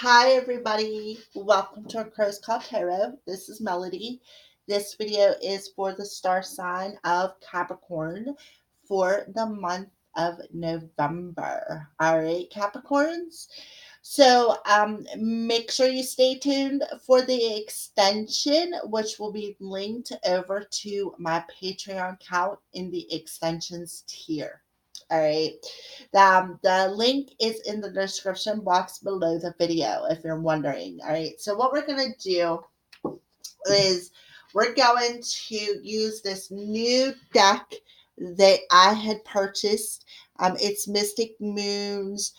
Hi, everybody. Welcome to our Crow's Call Tarot. This is Melody. This video is for the star sign of Capricorn for the month of November. All right, Capricorns. So make sure you stay tuned for the extension, which will be linked over to my Patreon account in the extensions tier. All right. The link is in the description box below the video if you're wondering. All right. So what we're going to do is we're going to use this new deck that I had purchased. It's Mystic Moon's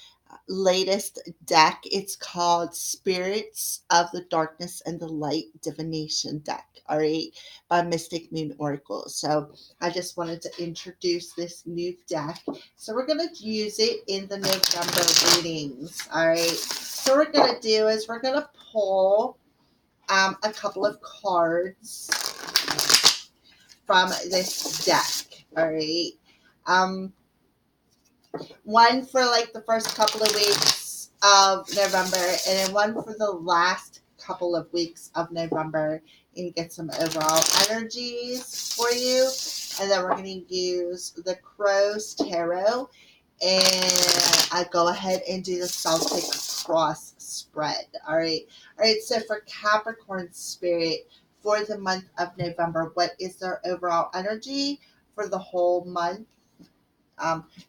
latest deck. It's called Spirits of the Darkness and the Light Divination Deck. All right, by Mystic Moon Oracle. So I just wanted to introduce this new deck. So we're going to use it in the November readings. All right. So what we're going to do is we're going to pull a couple of cards from this deck. All right. Um, One for like the first couple of weeks of November, and then one for the last couple of weeks of November, and get some overall energies for you. And then we're going to use the Crow's Tarot, and I go ahead and do the Celtic cross spread. All right. All right. So for Capricorn spirit for the month of November, what is their overall energy for the whole month?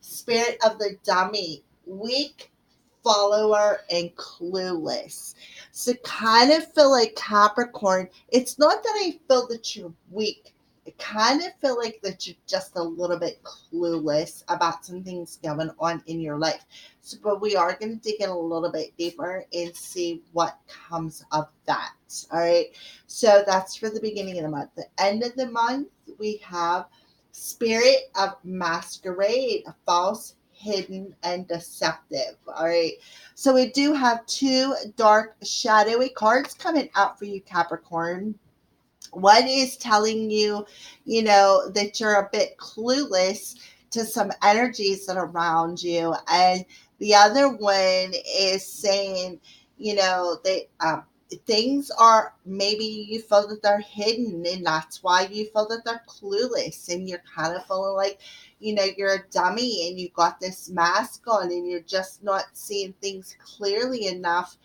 Spirit of the dummy, weak, follower, and clueless. So kind of feel like Capricorn, it's not that I feel that you're weak. I kind of feel like that you're just a little bit clueless about some things going on in your life. So, but we are going to dig in a little bit deeper and see what comes of that. All right. So that's for the beginning of the month. The end of the month, we have Spirit of Masquerade, false, hidden, and deceptive. All right. So we do have two dark, shadowy cards coming out for you, Capricorn. One is telling you, that you're a bit clueless to some energies that are around you. And the other one is saying, that things are, maybe you feel that they're hidden, and that's why you feel that they're clueless, and you're kind of feeling like, you're a dummy and you got this mask on and you're just not seeing things clearly enough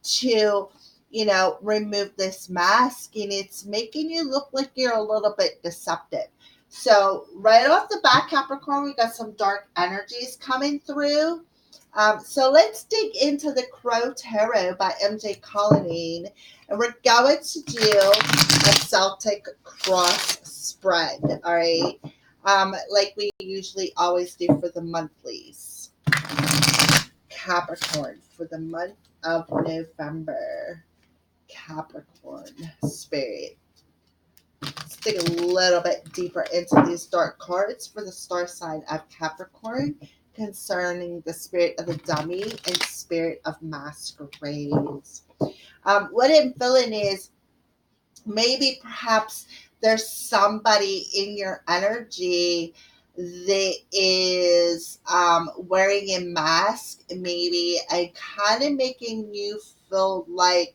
to remove this mask, and it's making you look like you're a little bit deceptive. So right off the bat, Capricorn, we got some dark energies coming through. So let's dig into the Crow Tarot by MJ Colleen, and we're going to do a Celtic cross spread, all right? Like we usually always do for the monthlies. Capricorn for the month of November. Capricorn spirit. Let's dig a little bit deeper into these dark cards for the star sign of Capricorn concerning the spirit of the dummy and spirit of masquerades. What I'm feeling is maybe perhaps there's somebody in your energy that is wearing a mask, maybe, and kind of making you feel like,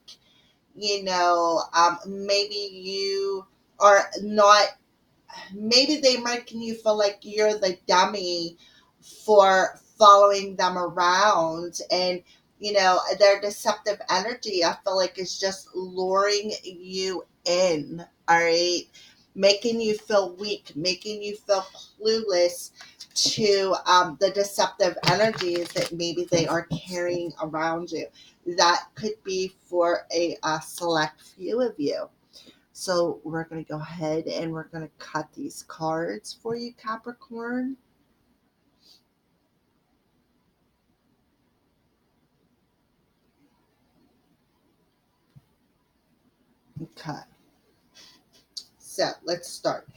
maybe you are not, maybe they're making you feel like you're the dummy for following them around, and their deceptive energy, I feel like, is just luring you in, all right, making you feel weak, making you feel clueless to the deceptive energies that maybe they are carrying around you. That could be for a select few of you. So we're going to go ahead and we're going to cut these cards for you, Capricorn. Okay. So let's start.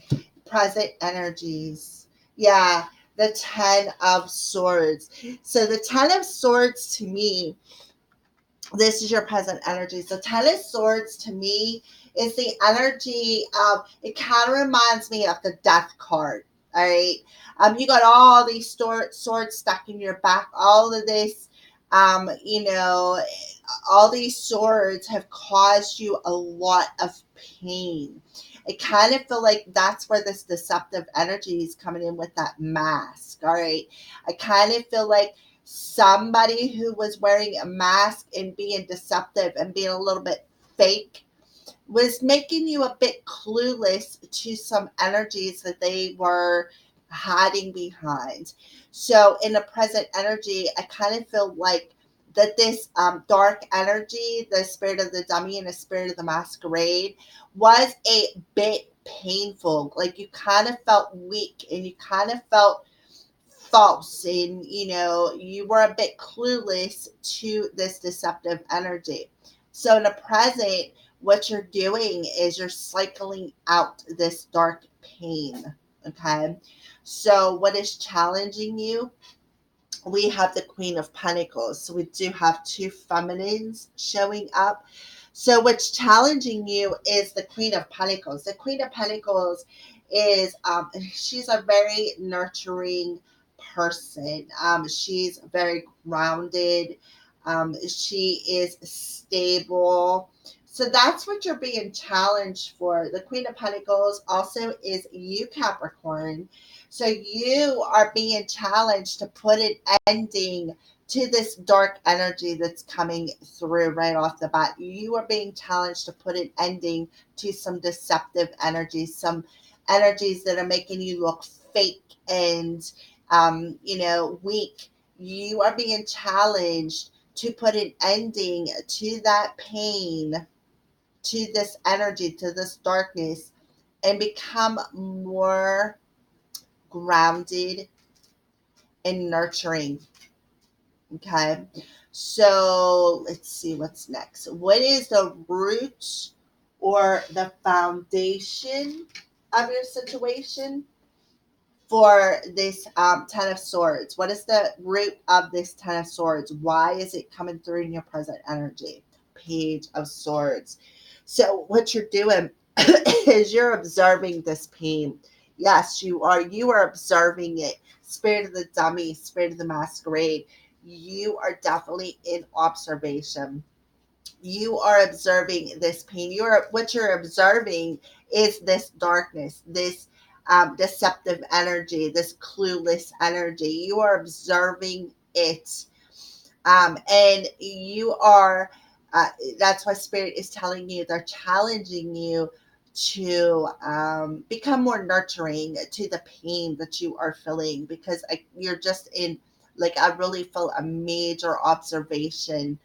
Present energies. Yeah, the Ten of Swords. So the Ten of Swords to me, this is your present energies. The Ten of Swords to me is the energy of, it kind of reminds me of the Death card. All right. You got all these swords stuck in your back, all of this, all these swords have caused you a lot of pain. I kind of feel like that's where this deceptive energy is coming in with that mask. All right. I kind of feel like somebody who was wearing a mask and being deceptive and being a little bit fake was making you a bit clueless to some energies that they were hiding behind. So, in the present energy, I kind of feel like that this dark energy, the spirit of the dummy and the spirit of the masquerade, was a bit painful. Like you kind of felt weak and you kind of felt false, and you were a bit clueless to this deceptive energy. So in the present, what you're doing is you're cycling out this dark pain. Okay, so what is challenging you? We have the Queen of Pentacles, so we do have two feminines showing up. So what's challenging you is the Queen of Pentacles. The Queen of Pentacles is she's a very nurturing person. She's very grounded. She is stable. So that's what you're being challenged for. The Queen of Pentacles also is you, Capricorn. So you are being challenged to put an ending to this dark energy that's coming through right off the bat. You are being challenged to put an ending to some deceptive energies, some energies that are making you look fake and, weak. You are being challenged to put an ending to that pain, to this energy, to this darkness, and become more grounded and nurturing. Okay. So let's see what's next. What is the root or the foundation of your situation for this Ten of Swords? What is the root of this Ten of Swords? Why is it coming through in your present energy? Page of Swords. So what you're doing is you're observing this pain. Yes, you are. You are observing it. Spirit of the dummy, spirit of the masquerade. You are definitely in observation. You are observing this pain. What you're observing is this darkness, this deceptive energy, this clueless energy. You are observing it, and you are. That's why Spirit is telling you, they're challenging you to become more nurturing to the pain that you are feeling, because you're just in, like, I really feel a major observation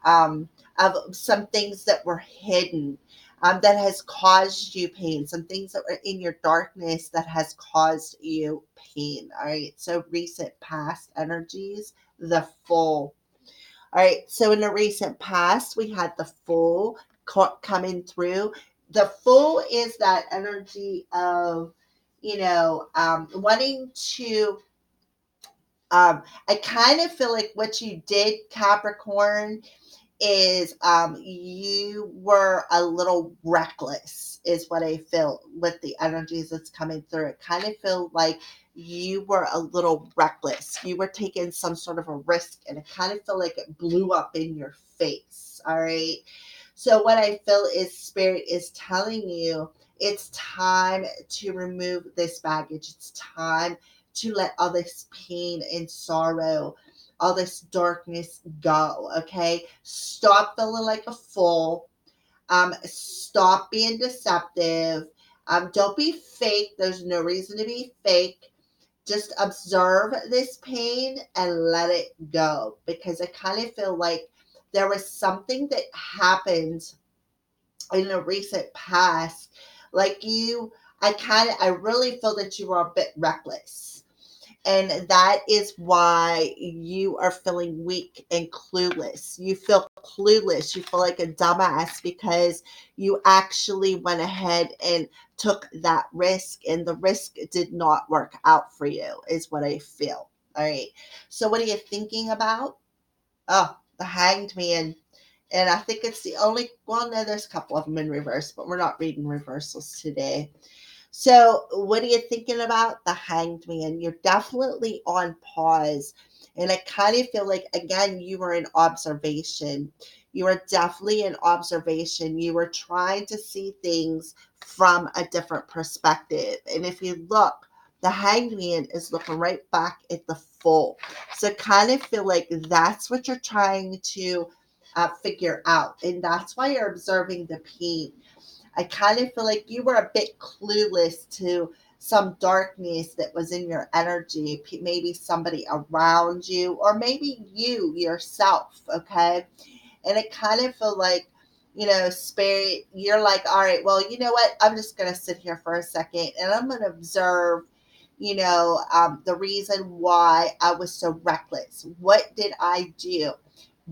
um, of some things that were hidden, that has caused you pain, some things that were in your darkness that has caused you pain. All right. So recent past energies, the Fool. All right. So in the recent past, we had the Fool coming through. The Fool is that energy of, wanting to. I kind of feel like what you did, Capricorn, is you were a little reckless, is what I feel with the energies that's coming through. It kind of feel like you were a little reckless. You were taking some sort of a risk, and it kind of feel like it blew up in your face. All right. So what I feel is Spirit is telling you it's time to remove this baggage. It's time to let all this pain and sorrow, all this darkness go. Okay. Stop feeling like a fool. Stop being deceptive. Don't be fake. There's no reason to be fake. Just observe this pain and let it go, because I kind of feel like there was something that happened in the recent past. Like I really feel that you were a bit reckless, and that is why you are feeling weak and clueless. You feel clueless. You feel like a dumbass because you actually went ahead and took that risk, and the risk did not work out for you, is what I feel. All right. So, what are you thinking about? Oh, the Hanged Man. And I think it's the only, well, no, there's a couple of them in reverse, but we're not reading reversals today. So, what are you thinking about? The Hanged Man. You're definitely on pause. And I kind of feel like, again, you were in observation. You were definitely in observation. You were trying to see things from a different perspective. And if you look, the hanged man is looking right back at the Fool. So kind of feel like that's what you're trying to figure out. And that's why you're observing the pain. I kind of feel like you were a bit clueless to some darkness that was in your energy, maybe somebody around you, or maybe you yourself, okay? And it kind of feel like, spirit, you're like, all right, well, you know what? I'm just going to sit here for a second and I'm going to observe, the reason why I was so reckless. What did I do?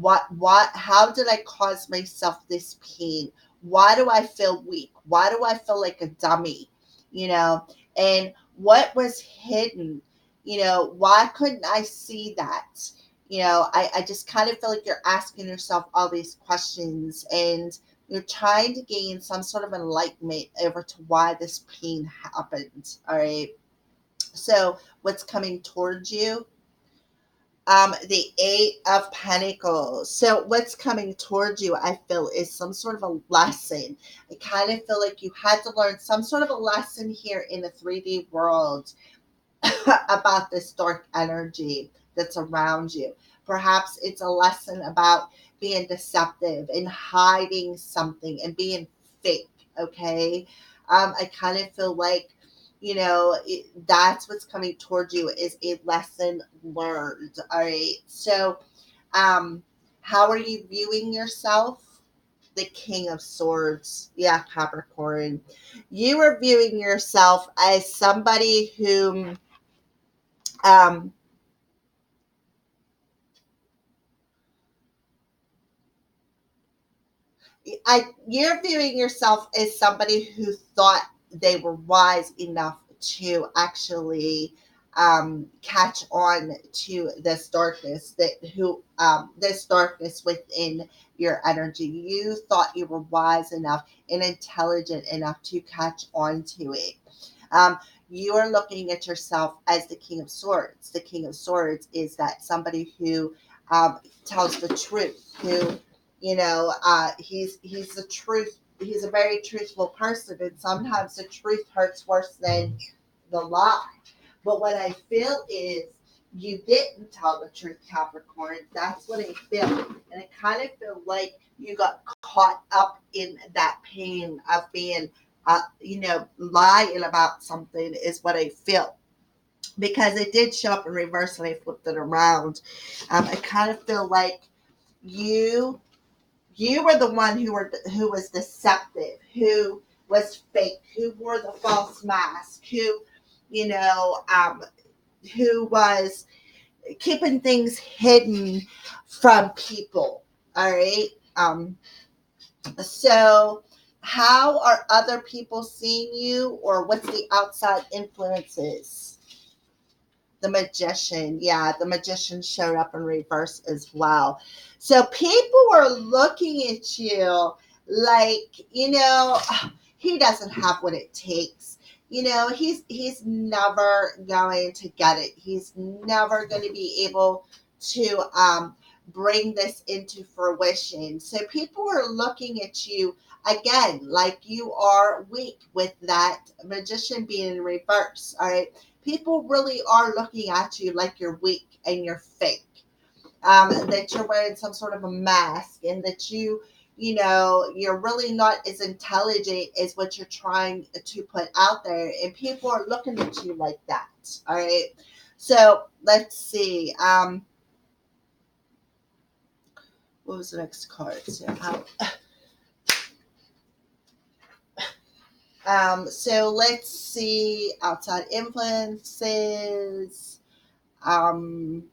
How did I cause myself this pain? Why do I feel weak? Why do I feel like a dummy? You know, and what was hidden? Why couldn't I see that? I just kind of feel like you're asking yourself all these questions and you're trying to gain some sort of enlightenment over to why this pain happened. All right. So what's coming towards you? The Eight of Pentacles. So what's coming towards you, I feel, is some sort of a lesson. I kind of feel like you had to learn some sort of a lesson here in the 3D world about this dark energy that's around you. Perhaps it's a lesson about being deceptive and hiding something and being fake. Okay. I kind of feel like, that's what's coming towards you is a lesson learned. All right. So, how are you viewing yourself? The King of Swords. Yeah, Capricorn. You are viewing yourself as somebody whom, um, you're viewing yourself as somebody who thought they were wise enough to actually catch on to this darkness this darkness within your energy. You thought you were wise enough and intelligent enough to catch on to it. Um, you are looking at yourself as the King of Swords. The King of Swords is that somebody who tells the truth, who he's the truth. He's a very truthful person, and sometimes the truth hurts worse than the lie. But what I feel is you didn't tell the truth, Capricorn. That's what I feel, and I kind of feel like you got caught up in that pain of being, lying about something. Is what I feel because it did show up in reverse, and I flipped it around. I kind of feel like you you were the one who was deceptive, who was fake, who wore the false mask, you know, um, who was keeping things hidden from people. All right. So how are other people seeing you, or what's the outside influences? The Magician. Yeah, the Magician showed up in reverse as well. So people were looking at you like, he doesn't have what it takes. He's never going to get it. He's never going to be able to bring this into fruition. So people were looking at you again like you are weak with that Magician being in reverse. All right, people really are looking at you like you're weak and you're fake. That you're wearing some sort of a mask and that you're really not as intelligent as what you're trying to put out there. And people are looking at you like that. All right. So let's see. What was the next card? So let's see. Outside influences. Um,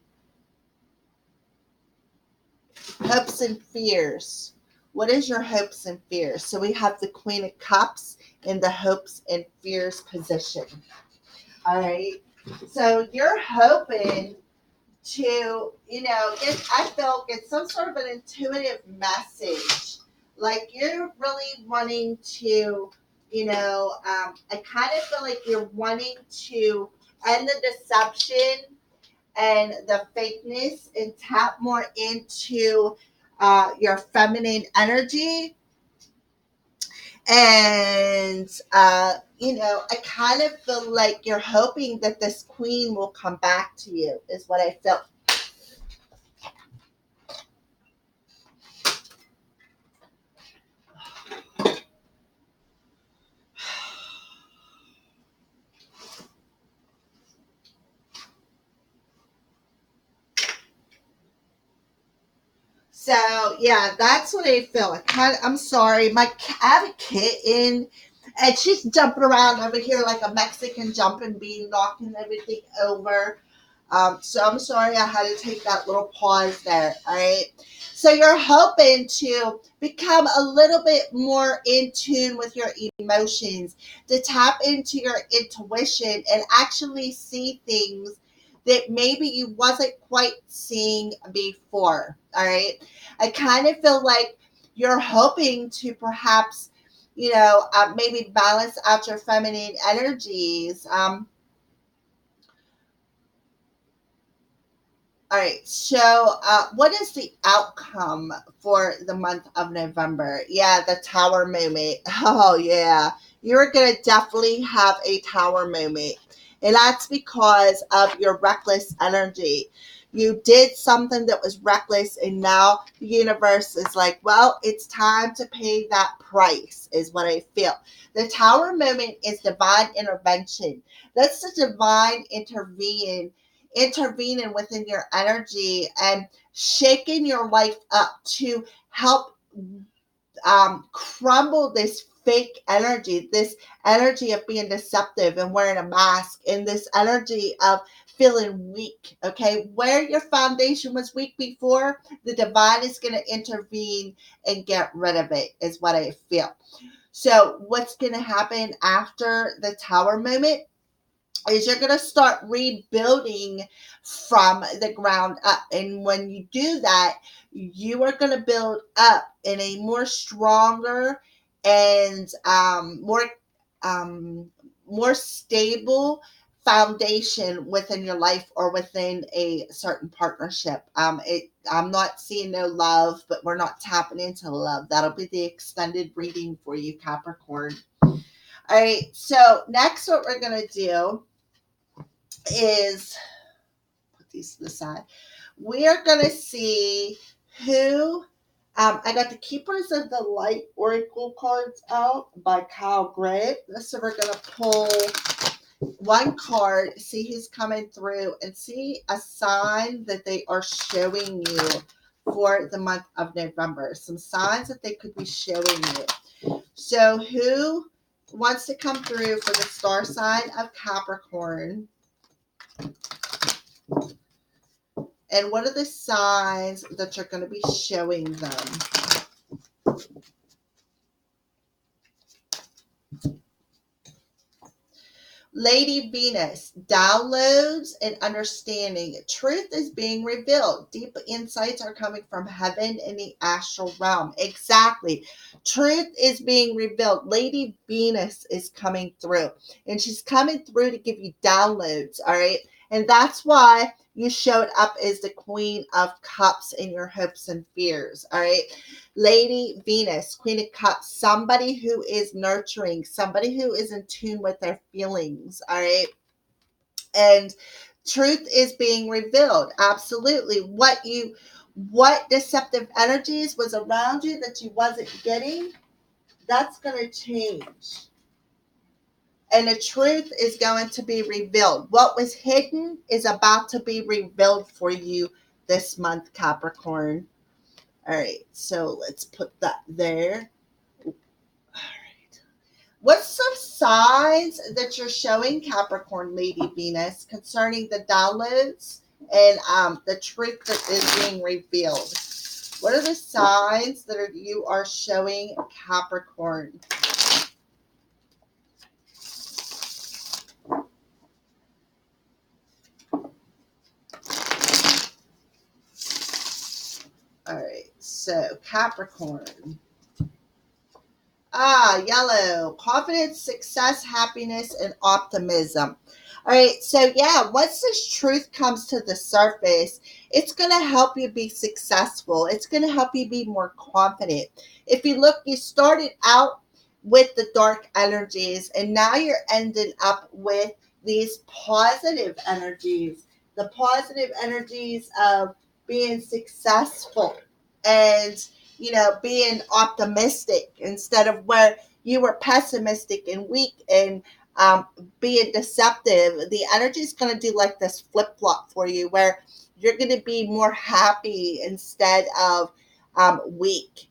Hopes and fears. What is your hopes and fears? So we have the Queen of Cups in the hopes and fears position. All right. So you're hoping to, get some sort of an intuitive message. Like you're really wanting to, I kind of feel like you're wanting to end the deception and the fakeness and tap more into your feminine energy. And I kind of feel like you're hoping that this queen will come back to you, is what I felt. So yeah, that's what I feel. I'm sorry, I have a kitten, and she's jumping around over here like a Mexican jumping bee, knocking everything over. So I'm sorry I had to take that little pause there. All right. So you're hoping to become a little bit more in tune with your emotions, to tap into your intuition and actually see things that maybe you wasn't quite seeing before. All right. I kind of feel like you're hoping to perhaps, maybe balance out your feminine energies. All right. So, what is the outcome for the month of November? Yeah, the tower moment. Oh, yeah. You're going to definitely have a tower moment. And that's because of your reckless energy. You did something that was reckless, and now the universe is like, well, it's time to pay that price, is what I feel. The tower moment is divine intervention. That's the divine intervening within your energy and shaking your life up to help crumble this fake energy, this energy of being deceptive and wearing a mask, and this energy of feeling weak. Okay, where your foundation was weak before, the divine is going to intervene and get rid of it, is what I feel. So what's going to happen after the tower moment is you're going to start rebuilding from the ground up. And when you do that, you are going to build up in a more stronger and um, more stable foundation within your life or within a certain partnership. I'm not seeing no love, but we're not tapping into love. That'll be the extended reading for you, Capricorn. All right. So next, what we're going to do is put these to the side. We are going to see who. I got the Keepers of the Light Oracle cards out by Kyle Gray. So we're going to pull one card, see who's coming through, and see a sign that they are showing you for the month of November. Some signs that they could be showing you. So who wants to come through for the star sign of Capricorn? And what are the signs that you're going to be showing them? Lady Venus, downloads and understanding. Truth is being revealed. Deep insights are coming from heaven and the astral realm. Exactly. Truth is being revealed. Lady Venus is coming through. And she's coming through to give you downloads, all right? And that's why you showed up as the Queen of Cups in your hopes and fears, all right? Lady Venus, Queen of Cups, somebody who is nurturing, somebody who is in tune with their feelings, all right? And truth is being revealed. Absolutely. What deceptive energies was around you that you wasn't getting, that's going to change. And the truth is going to be revealed. What was hidden is about to be revealed for you this month, Capricorn. All right, so let's put that there. All right. What's some signs that you're showing, Capricorn, Lady Venus, concerning the downloads and the truth that is being revealed? What are the signs that you are showing, Capricorn? All right, so Capricorn. Yellow. Confidence, success, happiness, and optimism. All right, so yeah, once this truth comes to the surface, it's going to help you be successful. It's going to help you be more confident. If you look, you started out with the dark energies, and now you're ending up with these positive energies. The positive energies of being successful and, being optimistic instead of where you were pessimistic and weak and being deceptive. The energy is going to do like this flip flop for you where you're going to be more happy instead of weak,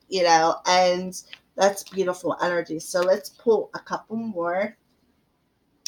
and that's beautiful energy. So let's pull a couple more.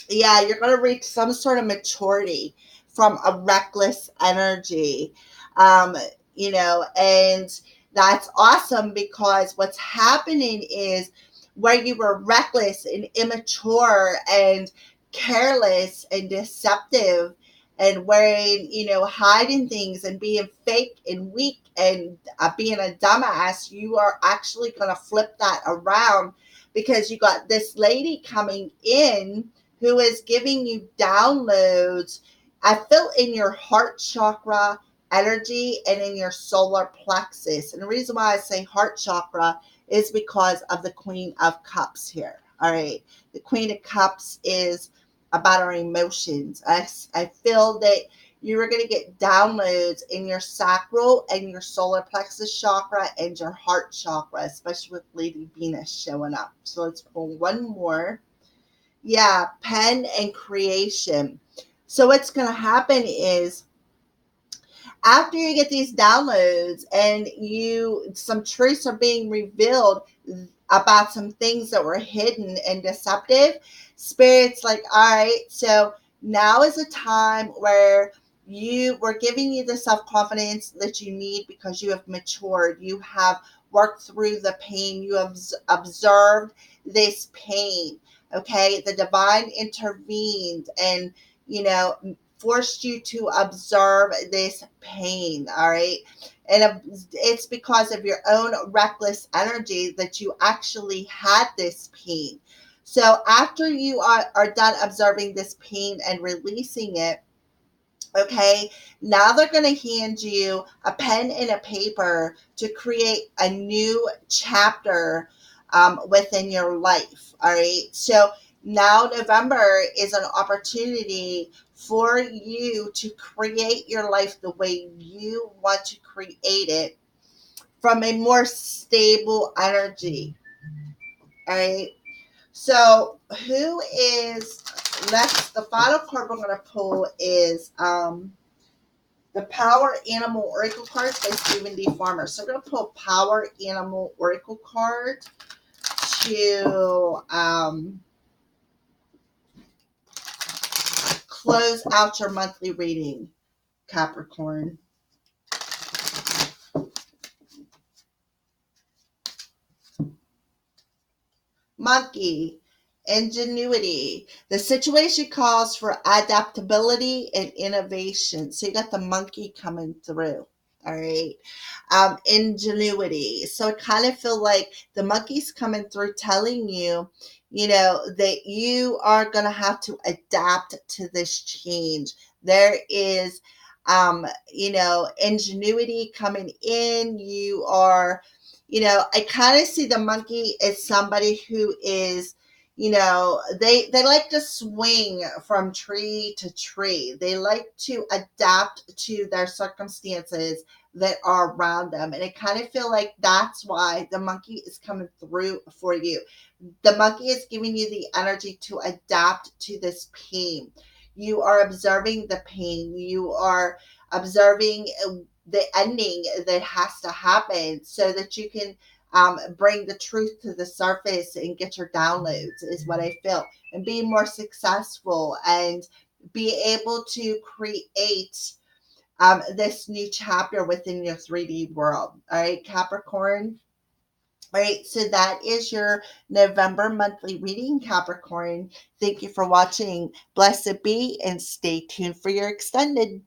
Yeah, you're going to reach some sort of maturity from a reckless energy. Um, and that's awesome because what's happening is where you were reckless and immature and careless and deceptive and wearing, hiding things and being fake and weak and being a dumbass, you are actually going to flip that around because you got this lady coming in who is giving you downloads. I feel in your heart chakra energy and in your solar plexus. And the reason why I say heart chakra is because of the Queen of Cups here. All right. The Queen of Cups is about our emotions. I feel that you are going to get downloads in your sacral and your solar plexus chakra and your heart chakra, especially with Lady Venus showing up. So let's pull one more. Yeah, pen and creation. So what's going to happen is after you get these downloads and some truths are being revealed about some things that were hidden and deceptive, spirit's like, all right, so now is a time where we're giving you the self-confidence that you need because you have matured, you have worked through the pain, you have observed this pain. Okay, the divine intervened and, you know forced you to observe this pain. All right, and it's because of your own reckless energy that you actually had this pain. So after you are done observing this pain and releasing it, okay, now they're going to hand you a pen and a paper to create a new chapter within your life. All right. So now November is an opportunity for you to create your life the way you want to create it from a more stable energy. All right. So who is next? The final card we're going to pull is the Power Animal Oracle cards by Stephen D. Farmer. So I'm going to pull Power Animal Oracle card to close out your monthly reading, Capricorn. Monkey, ingenuity. The situation calls for adaptability and innovation. So you got the monkey coming through. All right. Ingenuity. So I kind of feel like the monkey's coming through telling you, that you are going to have to adapt to this change. There is, ingenuity coming in. You are, I kind of see the monkey as somebody who is, they like to swing from tree to tree. They like to adapt to their circumstances that are around them. And I kind of feel like that's why the monkey is coming through for you. The monkey is giving you the energy to adapt to this pain. You are observing the pain. You are observing the ending that has to happen so that you can bring the truth to the surface and get your downloads, is what I feel, and be more successful and be able to create this new chapter within your 3D world. All right, Capricorn. All right, so that is your November monthly reading, Capricorn. Thank you for watching. Blessed be, and stay tuned for your extended.